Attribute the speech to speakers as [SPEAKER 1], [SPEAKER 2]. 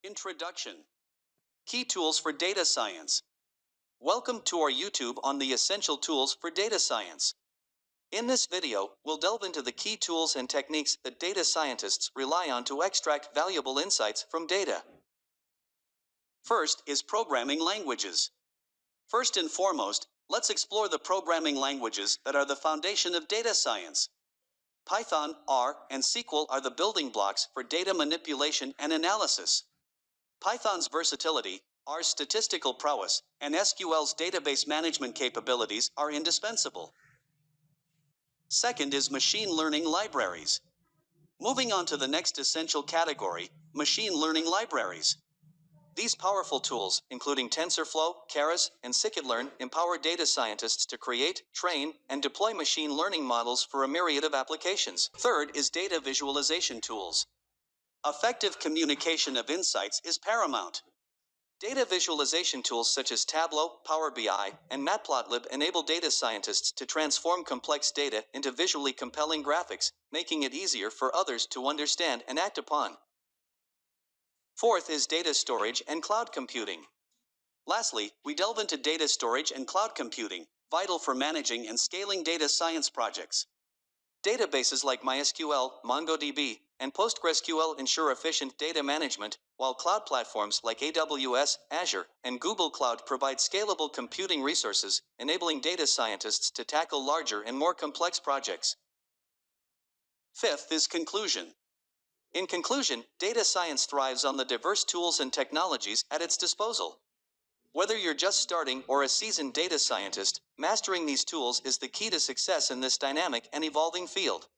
[SPEAKER 1] Introduction. Key tools for data science. Welcome to our YouTube on the essential tools for data science. In this video, we'll delve into the key tools and techniques that data scientists rely on to extract valuable insights from data. First is programming languages. First and foremost, let's explore the programming languages that are the foundation of data science. Python, R, and SQL are the building blocks for data manipulation and analysis. Python's versatility, R's statistical prowess, and SQL's database management capabilities are indispensable. Second is machine learning libraries. Moving on to the next essential category, machine learning libraries. These powerful tools, including TensorFlow, Keras, and scikit-learn, empower data scientists to create, train, and deploy machine learning models for a myriad of applications. Third is data visualization tools. Effective communication of insights is paramount. Data visualization tools such as Tableau, Power BI, and Matplotlib enable data scientists to transform complex data into visually compelling graphics, making it easier for others to understand and act upon. Fourth is data storage and cloud computing. Lastly, we delve into data storage and cloud computing, vital for managing and scaling data science projects. Databases like MySQL, MongoDB, and PostgreSQL ensure efficient data management, while cloud platforms like AWS, Azure, and Google Cloud provide scalable computing resources, enabling data scientists to tackle larger and more complex projects. Fifth is conclusion. In conclusion, data science thrives on the diverse tools and technologies at its disposal. Whether you're just starting or a seasoned data scientist, mastering these tools is the key to success in this dynamic and evolving field.